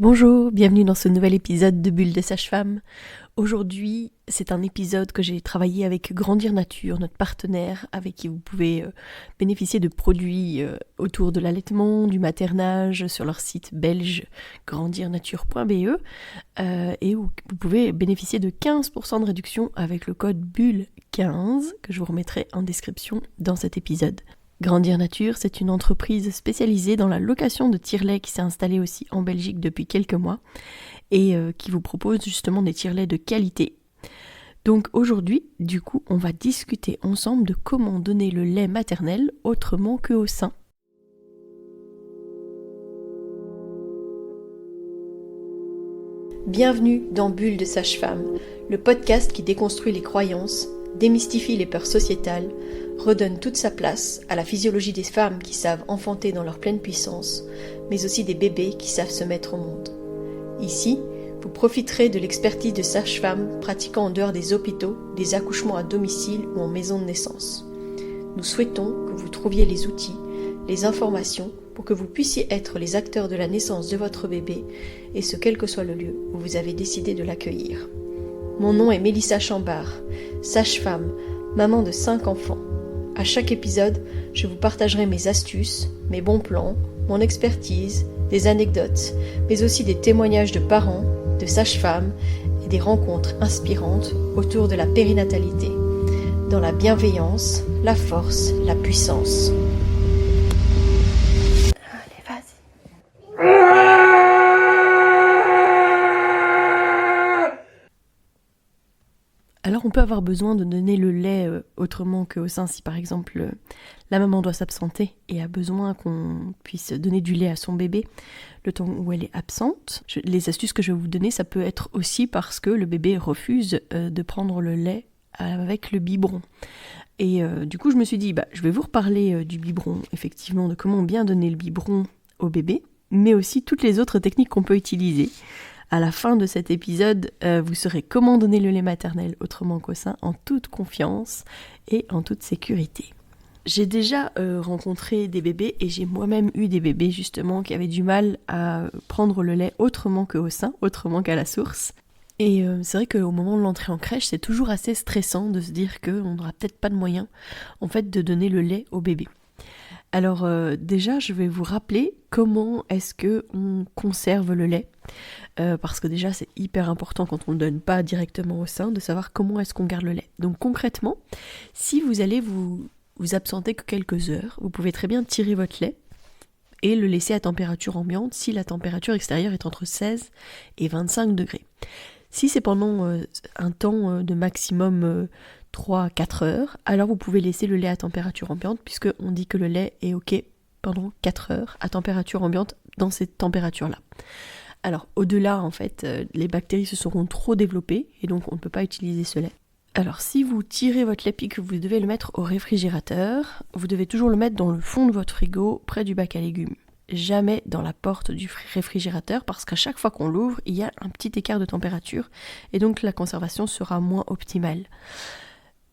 Bonjour, bienvenue dans ce nouvel épisode de Bulle de Sage-Femme. Aujourd'hui, c'est un épisode que j'ai travaillé avec Grandir Nature, notre partenaire, avec qui vous pouvez bénéficier de produits autour de l'allaitement, du maternage, sur leur site belge grandirnature.be et où vous pouvez bénéficier de 15% de réduction avec le code BULLE15 que je vous remettrai en description dans cet épisode. Grandir Nature, c'est une entreprise spécialisée dans la location de tire-lait qui s'est installée aussi en Belgique depuis quelques mois et qui vous propose justement des tire-laits de qualité. Donc aujourd'hui, du coup, on va discuter ensemble de comment donner le lait maternel autrement qu'au sein. Bienvenue dans Bulle de Sage-Femme, le podcast qui déconstruit les croyances, démystifie les peurs sociétales, redonne toute sa place à la physiologie des femmes qui savent enfanter dans leur pleine puissance, mais aussi des bébés qui savent se mettre au monde. Ici, vous profiterez de l'expertise de sages-femmes pratiquant en dehors des hôpitaux, des accouchements à domicile ou en maison de naissance. Nous souhaitons que vous trouviez les outils, les informations pour que vous puissiez être les acteurs de la naissance de votre bébé, et ce quel que soit le lieu où vous avez décidé de l'accueillir. Mon nom est Mélissa Chambard, sage-femme, maman de 5 enfants. À chaque épisode, je vous partagerai mes astuces, mes bons plans, mon expertise, des anecdotes, mais aussi des témoignages de parents, de sages-femmes et des rencontres inspirantes autour de la périnatalité, dans la bienveillance, la force, la puissance. Allez, vas-y. Alors on peut avoir besoin de donner le lait autrement qu'au sein si par exemple la maman doit s'absenter et a besoin qu'on puisse donner du lait à son bébé le temps où elle est absente. Les astuces que je vais vous donner, ça peut être aussi parce que le bébé refuse de prendre le lait avec le biberon. Et du coup je me suis dit, je vais vous reparler du biberon, effectivement, de comment bien donner le biberon au bébé, mais aussi toutes les autres techniques qu'on peut utiliser. À la fin de cet épisode, vous saurez comment donner le lait maternel autrement qu'au sein, en toute confiance et en toute sécurité. J'ai déjà rencontré des bébés et j'ai moi-même eu des bébés justement qui avaient du mal à prendre le lait autrement qu'au sein, autrement qu'à la source. Et c'est vrai qu'au moment de l'entrée en crèche, c'est toujours assez stressant de se dire qu'on n'aura peut-être pas de moyen en fait de donner le lait au bébé. Alors déjà, je vais vous rappeler comment est-ce qu'on conserve le lait. Parce que déjà, c'est hyper important quand on ne le donne pas directement au sein, de savoir comment est-ce qu'on garde le lait. Donc concrètement, si vous allez vous absenter que quelques heures, vous pouvez très bien tirer votre lait et le laisser à température ambiante si la température extérieure est entre 16 et 25 degrés. Si c'est pendant un temps de maximum 3-4 heures, alors vous pouvez laisser le lait à température ambiante, puisqu'on dit que le lait est OK pendant 4 heures à température ambiante dans cette température-là. Alors au-delà, en fait, les bactéries se seront trop développées et donc on ne peut pas utiliser ce lait. Alors si vous tirez votre lait puis que vous devez le mettre au réfrigérateur, vous devez toujours le mettre dans le fond de votre frigo, près du bac à légumes. Jamais dans la porte du réfrigérateur parce qu'à chaque fois qu'on l'ouvre, il y a un petit écart de température et donc la conservation sera moins optimale.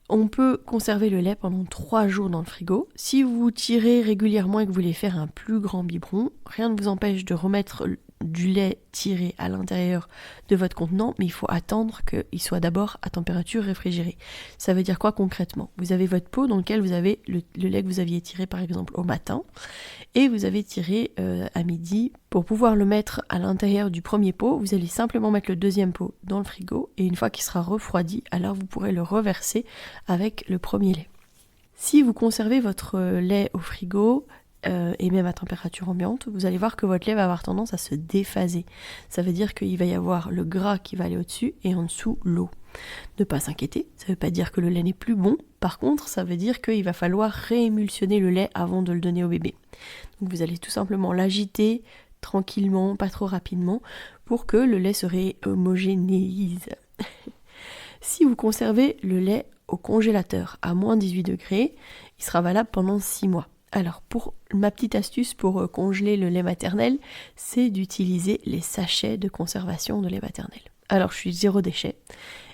On peut conserver le lait pendant 3 jours dans le frigo. Si vous tirez régulièrement et que vous voulez faire un plus grand biberon, rien ne vous empêche de remettre du lait tiré à l'intérieur de votre contenant, mais il faut attendre qu'il soit d'abord à température réfrigérée. Ça veut dire quoi concrètement ? Vous avez votre pot dans lequel vous avez le lait que vous aviez tiré par exemple au matin, et vous avez tiré à midi. Pour pouvoir le mettre à l'intérieur du premier pot, vous allez simplement mettre le deuxième pot dans le frigo, et une fois qu'il sera refroidi, alors vous pourrez le reverser avec le premier lait. Si vous conservez votre lait au frigo, et même à température ambiante, vous allez voir que votre lait va avoir tendance à se déphaser. Ça veut dire qu'il va y avoir le gras qui va aller au-dessus et en dessous l'eau. Ne pas s'inquiéter, ça ne veut pas dire que le lait n'est plus bon, par contre ça veut dire qu'il va falloir réémulsionner le lait avant de le donner au bébé. Donc vous allez tout simplement l'agiter tranquillement, pas trop rapidement, pour que le lait se réhomogénéise. Si vous conservez le lait au congélateur à moins 18 degrés, il sera valable pendant 6 mois. Alors, pour ma petite astuce pour congeler le lait maternel, c'est d'utiliser les sachets de conservation de lait maternel. Alors, je suis zéro déchet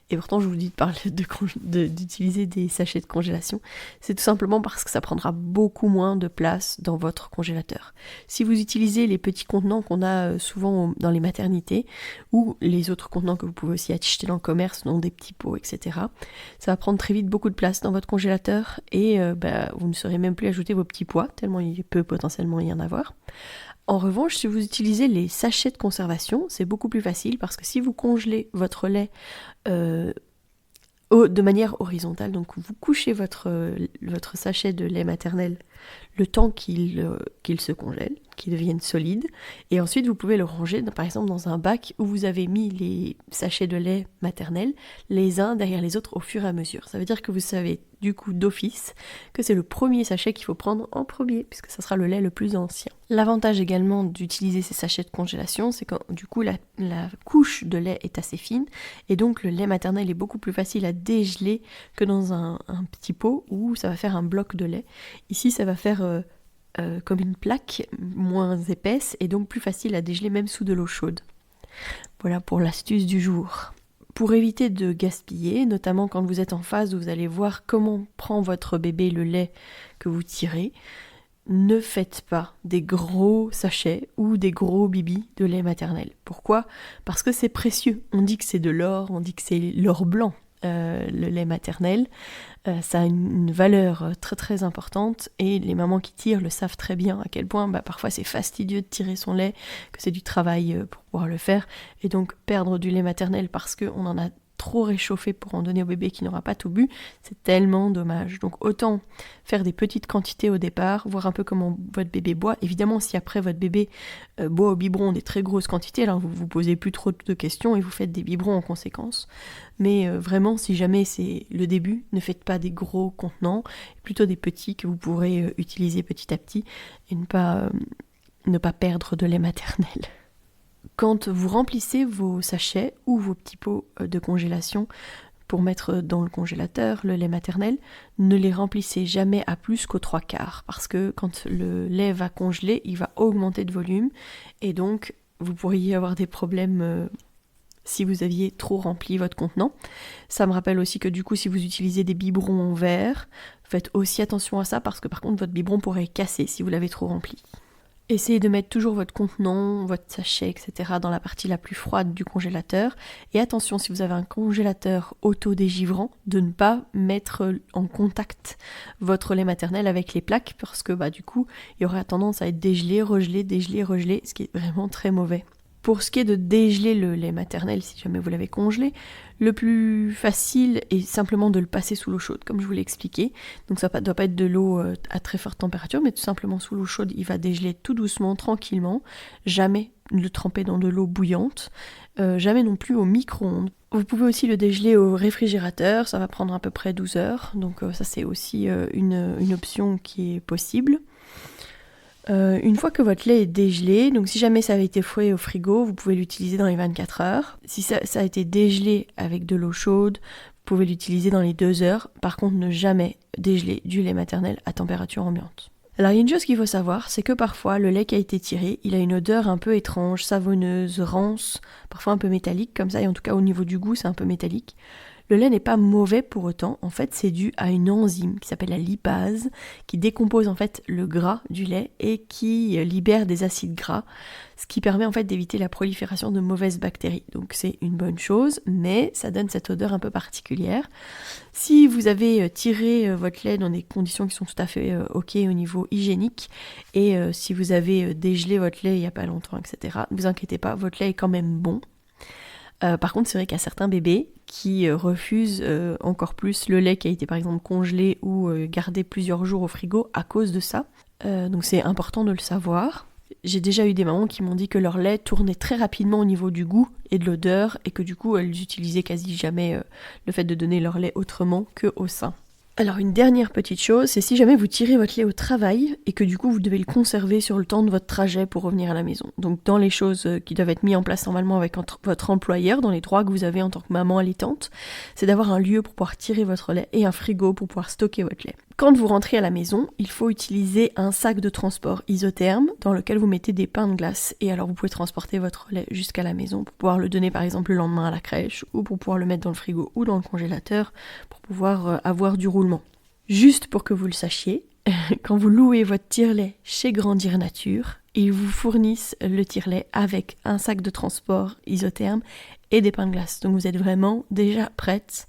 Et pourtant, je vous dis de parler d'utiliser des sachets de congélation. C'est tout simplement parce que ça prendra beaucoup moins de place dans votre congélateur. Si vous utilisez les petits contenants qu'on a souvent dans les maternités ou les autres contenants que vous pouvez aussi acheter dans le commerce, dans des petits pots, etc., ça va prendre très vite beaucoup de place dans votre congélateur et vous ne saurez même plus ajouter vos petits pois, tellement il peut potentiellement y en avoir. En revanche, si vous utilisez les sachets de conservation, c'est beaucoup plus facile parce que si vous congelez votre lait de manière horizontale, donc vous couchez votre sachet de lait maternel le temps qu'il se congèle, qu'il devienne solide, et ensuite vous pouvez le ranger par exemple dans un bac où vous avez mis les sachets de lait maternel les uns derrière les autres au fur et à mesure. Ça veut dire que vous savez du coup d'office que c'est le premier sachet qu'il faut prendre en premier, puisque ça sera le lait le plus ancien. L'avantage également d'utiliser ces sachets de congélation, c'est que du coup la couche de lait est assez fine, et donc le lait maternel est beaucoup plus facile à dégeler que dans un petit pot où ça va faire un bloc de lait. Ici ça va faire comme une plaque moins épaisse et donc plus facile à dégeler même sous de l'eau chaude. Voilà pour l'astuce du jour. Pour éviter de gaspiller, notamment quand vous êtes en phase où vous allez voir comment prend votre bébé le lait que vous tirez, ne faites pas des gros sachets ou des gros bibis de lait maternel. Pourquoi ? Parce que c'est précieux. On dit que c'est de l'or, on dit que c'est l'or blanc. Le lait maternel, ça a une valeur très très importante et les mamans qui tirent le savent très bien à quel point parfois c'est fastidieux de tirer son lait, que c'est du travail pour pouvoir le faire, et donc perdre du lait maternel parce qu'on en a trop réchauffé pour en donner au bébé qui n'aura pas tout bu, c'est tellement dommage. Donc autant faire des petites quantités au départ, voir un peu comment votre bébé boit. Évidemment, si après votre bébé boit au biberon des très grosses quantités, alors vous vous posez plus trop de questions et vous faites des biberons en conséquence. Mais vraiment, si jamais c'est le début, ne faites pas des gros contenants, plutôt des petits que vous pourrez utiliser petit à petit et ne pas perdre de lait maternel. Quand vous remplissez vos sachets ou vos petits pots de congélation pour mettre dans le congélateur le lait maternel, ne les remplissez jamais à plus qu'aux 3/4 parce que quand le lait va congeler, il va augmenter de volume et donc vous pourriez avoir des problèmes si vous aviez trop rempli votre contenant. Ça me rappelle aussi que du coup, si vous utilisez des biberons en verre, faites aussi attention à ça parce que par contre, votre biberon pourrait casser si vous l'avez trop rempli. Essayez de mettre toujours votre contenant, votre sachet, etc. dans la partie la plus froide du congélateur. Et attention, si vous avez un congélateur auto-dégivrant, de ne pas mettre en contact votre lait maternel avec les plaques parce que du coup, il y aura tendance à être dégelé, regelé, ce qui est vraiment très mauvais. Pour ce qui est de dégeler le lait maternel, si jamais vous l'avez congelé, le plus facile est simplement de le passer sous l'eau chaude, comme je vous l'ai expliqué. Donc ça ne doit pas être de l'eau à très forte température, mais tout simplement sous l'eau chaude, il va dégeler tout doucement, tranquillement. Jamais le tremper dans de l'eau bouillante, jamais non plus au micro-ondes. Vous pouvez aussi le dégeler au réfrigérateur, ça va prendre à peu près 12 heures, donc ça c'est aussi une option qui est possible. Une fois que votre lait est dégelé, donc si jamais ça avait été fouetté au frigo, vous pouvez l'utiliser dans les 24 heures. Si ça a été dégelé avec de l'eau chaude, vous pouvez l'utiliser dans les 2 heures. Par contre, ne jamais dégeler du lait maternel à température ambiante. Alors il y a une chose qu'il faut savoir, c'est que parfois le lait qui a été tiré, il a une odeur un peu étrange, savonneuse, rance, parfois un peu métallique comme ça, et en tout cas au niveau du goût c'est un peu métallique. Le lait n'est pas mauvais pour autant, en fait c'est dû à une enzyme qui s'appelle la lipase, qui décompose en fait le gras du lait et qui libère des acides gras, ce qui permet en fait d'éviter la prolifération de mauvaises bactéries. Donc c'est une bonne chose, mais ça donne cette odeur un peu particulière. Si vous avez tiré votre lait dans des conditions qui sont tout à fait ok au niveau hygiénique, et si vous avez dégelé votre lait il n'y a pas longtemps, etc., ne vous inquiétez pas, votre lait est quand même bon. Par contre, c'est vrai qu'il y a certains bébés qui refusent encore plus le lait qui a été par exemple congelé ou gardé plusieurs jours au frigo à cause de ça. Donc c'est important de le savoir. J'ai déjà eu des mamans qui m'ont dit que leur lait tournait très rapidement au niveau du goût et de l'odeur et que du coup elles utilisaient quasi jamais le fait de donner leur lait autrement qu'au sein. Alors une dernière petite chose, c'est si jamais vous tirez votre lait au travail et que du coup vous devez le conserver sur le temps de votre trajet pour revenir à la maison. Donc dans les choses qui doivent être mises en place normalement avec votre employeur, dans les droits que vous avez en tant que maman allaitante, c'est d'avoir un lieu pour pouvoir tirer votre lait et un frigo pour pouvoir stocker votre lait. Quand vous rentrez à la maison, il faut utiliser un sac de transport isotherme dans lequel vous mettez des pains de glace. Et alors vous pouvez transporter votre lait jusqu'à la maison pour pouvoir le donner par exemple le lendemain à la crèche ou pour pouvoir le mettre dans le frigo ou dans le congélateur pour pouvoir avoir du roulement. Juste pour que vous le sachiez, quand vous louez votre tire-lait chez Grandir Nature, ils vous fournissent le tire-lait avec un sac de transport isotherme et des pains de glace. Donc vous êtes vraiment déjà prête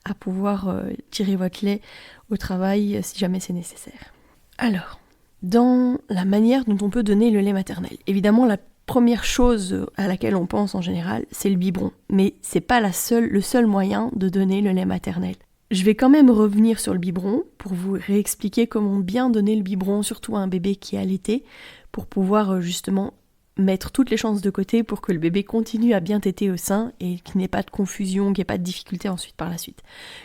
à pouvoir tirer votre lait au travail si jamais c'est nécessaire. Alors, dans la manière dont on peut donner le lait maternel, évidemment la première chose à laquelle on pense en général, c'est le biberon. Mais c'est pas le seul moyen de donner le lait maternel. Je vais quand même revenir sur le biberon pour vous réexpliquer comment bien donner le biberon, surtout à un bébé qui est allaité, pour pouvoir justement mettre toutes les chances de côté pour que le bébé continue à bien téter au sein et qu'il n'ait pas de confusion, qu'il n'y ait pas de difficulté ensuite par la suite.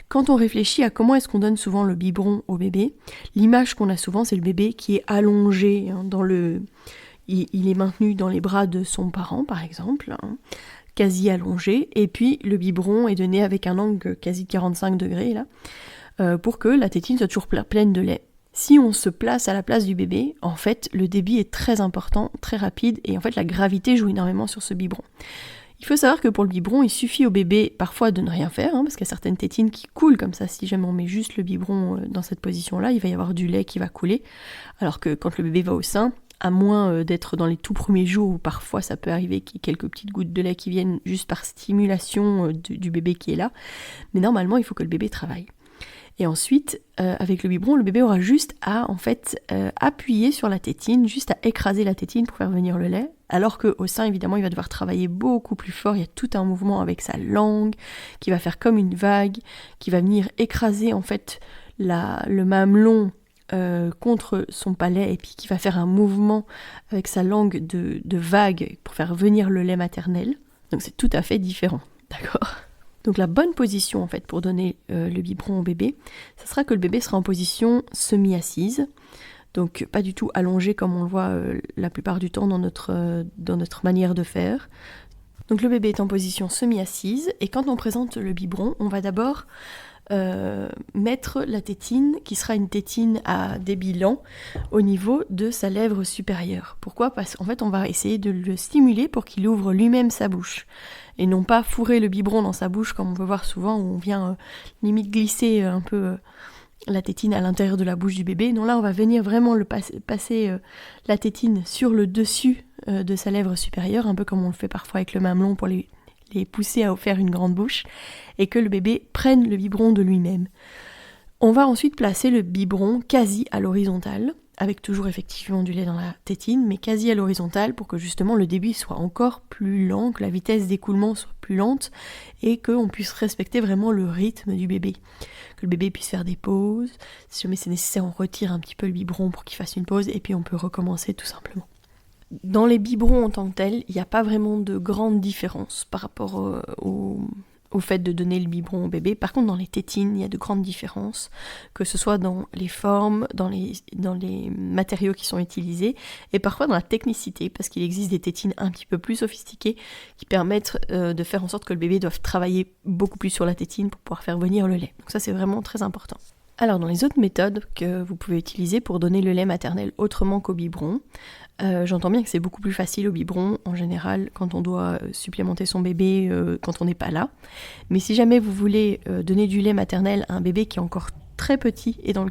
Quand on réfléchit à comment est-ce qu'on donne souvent le biberon au bébé, l'image qu'on a souvent c'est le bébé qui est allongé il est maintenu dans les bras de son parent par exemple, quasi allongé, et puis le biberon est donné avec un angle quasi 45 degrés là, pour que la tétine soit toujours pleine de lait. Si on se place à la place du bébé, en fait, le débit est très important, très rapide, et en fait, la gravité joue énormément sur ce biberon. Il faut savoir que pour le biberon, il suffit au bébé parfois de ne rien faire, parce qu'il y a certaines tétines qui coulent comme ça. Si jamais on met juste le biberon dans cette position-là, il va y avoir du lait qui va couler, alors que quand le bébé va au sein, à moins d'être dans les tout premiers jours où parfois ça peut arriver qu'il y ait quelques petites gouttes de lait qui viennent juste par stimulation du bébé qui est là, mais normalement, il faut que le bébé travaille. Et ensuite, avec le biberon, le bébé aura juste à appuyer sur la tétine, juste à écraser la tétine pour faire venir le lait. Alors qu'au sein, évidemment, il va devoir travailler beaucoup plus fort. Il y a tout un mouvement avec sa langue qui va faire comme une vague, qui va venir écraser en fait le mamelon contre son palais et puis qui va faire un mouvement avec sa langue de vague pour faire venir le lait maternel. Donc c'est tout à fait différent, d'accord ? Donc la bonne position en fait pour donner le biberon au bébé, ça sera que le bébé sera en position semi-assise, donc pas du tout allongé comme on le voit la plupart du temps dans notre manière de faire. Donc le bébé est en position semi-assise et quand on présente le biberon, on va d'abord mettre la tétine, qui sera une tétine à débit lent, au niveau de sa lèvre supérieure. Pourquoi ? Parce qu'en fait on va essayer de le stimuler pour qu'il ouvre lui-même sa bouche. Et non pas fourrer le biberon dans sa bouche comme on peut voir souvent où on vient limite glisser un peu la tétine à l'intérieur de la bouche du bébé. Non, là on va venir vraiment passer la tétine sur le dessus de sa lèvre supérieure, un peu comme on le fait parfois avec le mamelon pour les pousser à faire une grande bouche, et que le bébé prenne le biberon de lui-même. On va ensuite placer le biberon quasi à l'horizontale, avec toujours effectivement du lait dans la tétine, mais quasi à l'horizontale pour que justement le débit soit encore plus lent, que la vitesse d'écoulement soit plus lente et qu'on puisse respecter vraiment le rythme du bébé. Que le bébé puisse faire des pauses, si jamais c'est nécessaire on retire un petit peu le biberon pour qu'il fasse une pause et puis on peut recommencer tout simplement. Dans les biberons en tant que tels, il n'y a pas vraiment de grande différence par rapport au fait de donner le biberon au bébé. Par contre, dans les tétines, il y a de grandes différences, que ce soit dans les formes, dans les matériaux qui sont utilisés, et parfois dans la technicité, parce qu'il existe des tétines un petit peu plus sophistiquées qui permettent de faire en sorte que le bébé doive travailler beaucoup plus sur la tétine pour pouvoir faire venir le lait. Donc ça, c'est vraiment très important. Alors, dans les autres méthodes que vous pouvez utiliser pour donner le lait maternel autrement qu'au biberon, j'entends bien que c'est beaucoup plus facile au biberon, en général, quand on doit supplémenter son bébé quand on n'est pas là. Mais si jamais vous voulez donner du lait maternel à un bébé qui est encore très petit et pour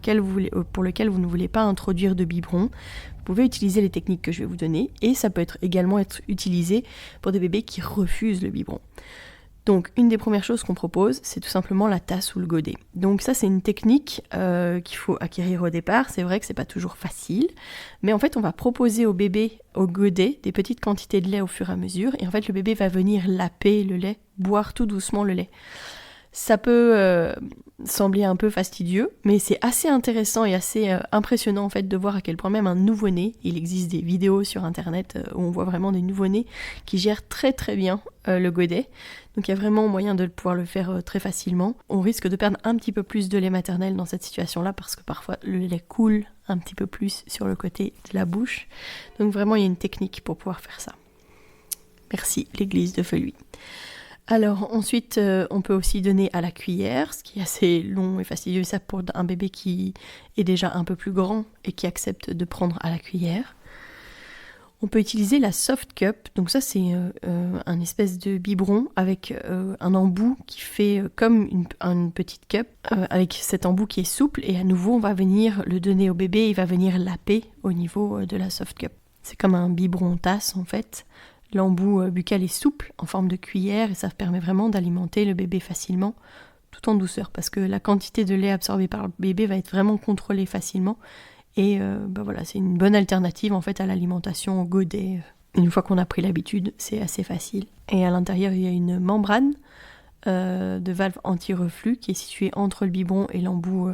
lequel vous ne voulez pas introduire de biberon, vous pouvez utiliser les techniques que je vais vous donner, et ça peut également être utilisé pour des bébés qui refusent le biberon. Donc, une des premières choses qu'on propose, c'est tout simplement la tasse ou le godet. Donc ça, c'est une technique qu'il faut acquérir au départ. C'est vrai que c'est pas toujours facile, mais en fait, on va proposer au bébé, au godet, des petites quantités de lait au fur et à mesure, et en fait, le bébé va venir laper le lait, boire tout doucement le lait. Ça peut sembler un peu fastidieux, mais c'est assez intéressant et assez impressionnant en fait de voir à quel point même un nouveau-né, il existe des vidéos sur internet où on voit vraiment des nouveau-nés qui gèrent très très bien le godet. Donc il y a vraiment moyen de pouvoir le faire très facilement. On risque de perdre un petit peu plus de lait maternel dans cette situation-là parce que parfois le lait coule un petit peu plus sur le côté de la bouche. Donc vraiment il y a une technique pour pouvoir faire ça. Merci l'église de Feluy. Alors ensuite, on peut aussi donner à la cuillère, ce qui est assez long et fastidieux, ça pour un bébé qui est déjà un peu plus grand et qui accepte de prendre à la cuillère. On peut utiliser la soft cup, donc ça c'est un espèce de biberon avec un embout qui fait comme une petite cup, avec cet embout qui est souple, et à nouveau on va venir le donner au bébé, il va venir laper au niveau de la soft cup. C'est comme un biberon tasse en fait, l'embout buccal est souple en forme de cuillère et ça permet vraiment d'alimenter le bébé facilement, tout en douceur, parce que la quantité de lait absorbée par le bébé va être vraiment contrôlée facilement. Et voilà, c'est une bonne alternative en fait à l'alimentation au godet. Une fois qu'on a pris l'habitude, c'est assez facile. Et à l'intérieur, il y a une membrane de valve anti-reflux qui est située entre le biberon et l'embout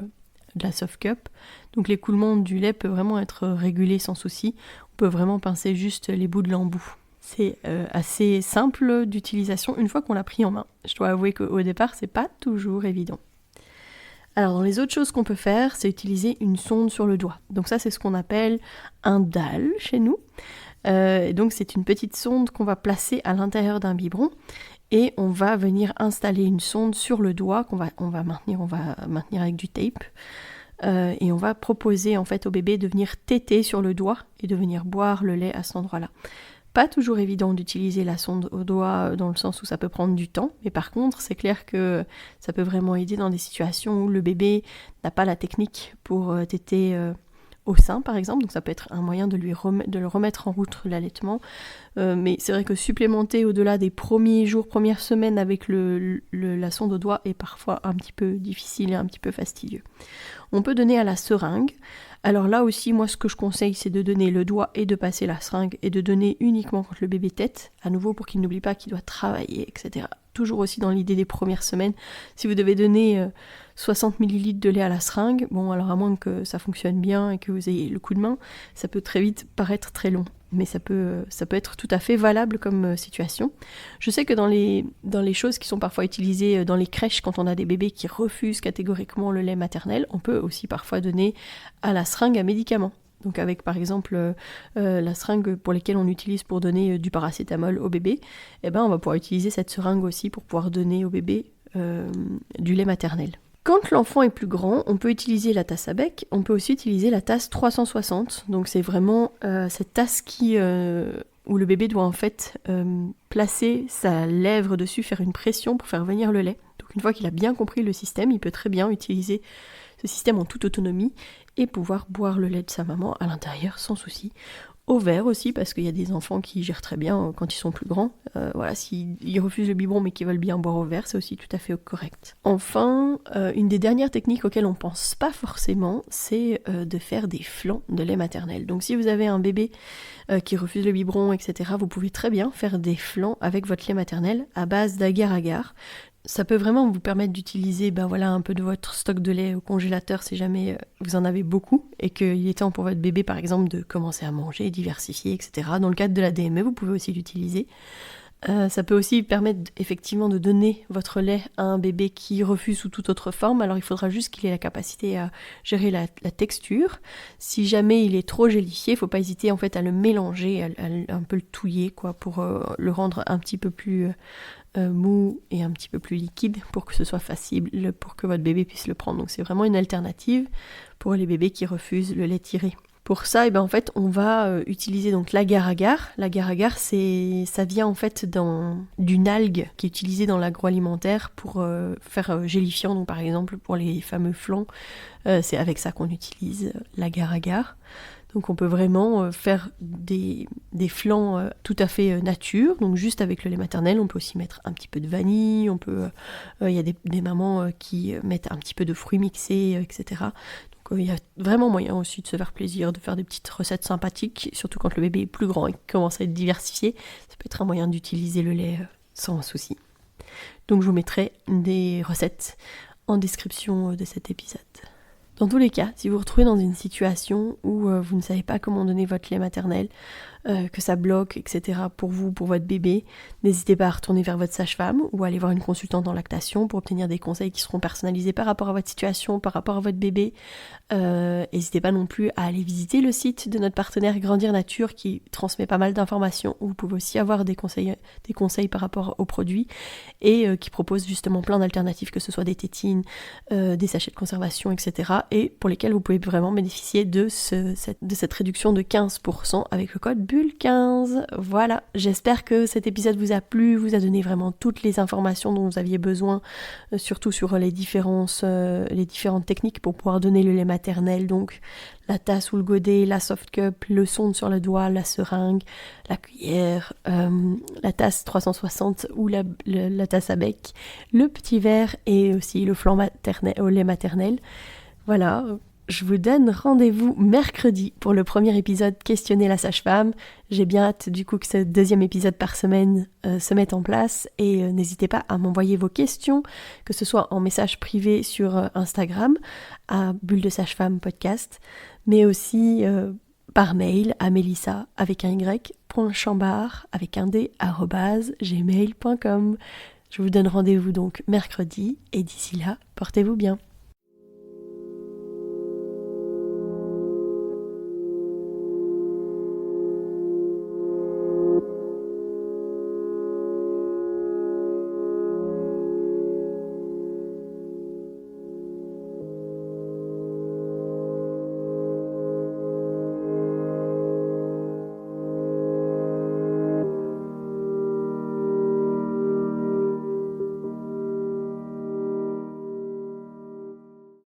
de la soft cup. Donc l'écoulement du lait peut vraiment être régulé sans souci. On peut vraiment pincer juste les bouts de l'embout. C'est assez simple d'utilisation une fois qu'on l'a pris en main. Je dois avouer qu'au départ, c'est pas toujours évident. Alors dans les autres choses qu'on peut faire, c'est utiliser une sonde sur le doigt. Donc ça c'est ce qu'on appelle un DAL chez nous. Donc c'est une petite sonde qu'on va placer à l'intérieur d'un biberon et on va venir installer une sonde sur le doigt qu'on va maintenir avec du tape. Et on va proposer en fait au bébé de venir téter sur le doigt et de venir boire le lait à cet endroit-là. Pas toujours évident d'utiliser la sonde au doigt dans le sens où ça peut prendre du temps, mais par contre c'est clair que ça peut vraiment aider dans des situations où le bébé n'a pas la technique pour téter au sein par exemple, donc ça peut être un moyen de le remettre en route l'allaitement, mais c'est vrai que supplémenter au-delà des premiers jours, premières semaines avec la sonde au doigt est parfois un petit peu difficile et un petit peu fastidieux. On peut donner à la seringue. Alors là aussi, moi ce que je conseille, c'est de donner le doigt et de passer la seringue et de donner uniquement quand le bébé tète, à nouveau pour qu'il n'oublie pas qu'il doit travailler, etc. Toujours aussi dans l'idée des premières semaines. Si vous devez donner 60 ml de lait à la seringue, bon alors à moins que ça fonctionne bien et que vous ayez le coup de main, ça peut très vite paraître très long. Mais ça peut être tout à fait valable comme situation. Je sais que dans les choses qui sont parfois utilisées dans les crèches, quand on a des bébés qui refusent catégoriquement le lait maternel, on peut aussi parfois donner à la seringue un médicament. Donc avec par exemple la seringue pour lesquelles on utilise pour donner du paracétamol au bébé, eh ben, on va pouvoir utiliser cette seringue aussi pour pouvoir donner au bébé du lait maternel. Quand l'enfant est plus grand, on peut utiliser la tasse à bec, on peut aussi utiliser la tasse 360. Donc c'est vraiment cette tasse où le bébé doit en fait placer sa lèvre dessus, faire une pression pour faire venir le lait. Donc une fois qu'il a bien compris le système, il peut très bien utiliser ce système en toute autonomie et pouvoir boire le lait de sa maman à l'intérieur sans souci. Au verre aussi, parce qu'il y a des enfants qui gèrent très bien quand ils sont plus grands. Voilà, s'ils refusent le biberon mais qu'ils veulent bien boire au verre, c'est aussi tout à fait correct. Enfin, une des dernières techniques auxquelles on pense pas forcément, c'est de faire des flancs de lait maternel. Donc si vous avez un bébé qui refuse le biberon, etc., vous pouvez très bien faire des flancs avec votre lait maternel à base d'agar-agar. Ça peut vraiment vous permettre d'utiliser un peu de votre stock de lait au congélateur si jamais vous en avez beaucoup et qu'il est temps pour votre bébé par exemple de commencer à manger, diversifier, etc. Dans le cadre de la DME, vous pouvez aussi l'utiliser. Ça peut aussi permettre effectivement de donner votre lait à un bébé qui refuse sous toute autre forme. Alors il faudra juste qu'il ait la capacité à gérer la texture. Si jamais il est trop gélifié, il ne faut pas hésiter en fait à le mélanger, à un peu le touiller pour le rendre un petit peu plus mou et un petit peu plus liquide pour que ce soit facile pour que votre bébé puisse le prendre. Donc c'est vraiment une alternative pour les bébés qui refusent le lait tiré. Pour ça, en fait, on va utiliser donc l'agar-agar. L'agar-agar, ça vient en fait d'une algue qui est utilisée dans l'agroalimentaire pour faire gélifiant. Donc par exemple pour les fameux flancs, c'est avec ça qu'on utilise l'agar-agar. Donc on peut vraiment faire des flancs tout à fait nature, donc juste avec le lait maternel. On peut aussi mettre un petit peu de vanille, il y a des mamans qui mettent un petit peu de fruits mixés, etc. Donc il y a vraiment moyen aussi de se faire plaisir, de faire des petites recettes sympathiques, surtout quand le bébé est plus grand et commence à être diversifié. Ça peut être un moyen d'utiliser le lait sans souci. Donc je vous mettrai des recettes en description de cet épisode. Dans tous les cas, si vous vous retrouvez dans une situation où vous ne savez pas comment donner votre lait maternel, que ça bloque, etc. pour vous, pour votre bébé, n'hésitez pas à retourner vers votre sage-femme ou à aller voir une consultante en lactation pour obtenir des conseils qui seront personnalisés par rapport à votre situation, par rapport à votre bébé. N'hésitez pas non plus à aller visiter le site de notre partenaire Grandir Nature qui transmet pas mal d'informations, où vous pouvez aussi avoir des conseils par rapport aux produits et qui propose justement plein d'alternatives, que ce soit des tétines, des sachets de conservation, etc. et pour lesquels vous pouvez vraiment bénéficier de cette réduction de 15% avec le code BULLE15. Voilà, j'espère que cet épisode vous a plu, vous a donné vraiment toutes les informations dont vous aviez besoin, surtout sur les différentes techniques pour pouvoir donner le lait maternel, donc la tasse ou le godet, la soft cup, le sonde sur le doigt, la seringue, la cuillère, la tasse 360 ou la tasse à bec, le petit verre et aussi le flanc au lait maternel. Voilà, je vous donne rendez-vous mercredi pour le premier épisode Questionner la sage-femme. J'ai bien hâte du coup que ce deuxième épisode par semaine se mette en place et n'hésitez pas à m'envoyer vos questions, que ce soit en message privé sur Instagram à Bulle de Sage-Femme Podcast, mais aussi par mail à Melissa avec un y.chambard avec un d @gmail.com. Je vous donne rendez-vous donc mercredi et d'ici là, portez-vous bien.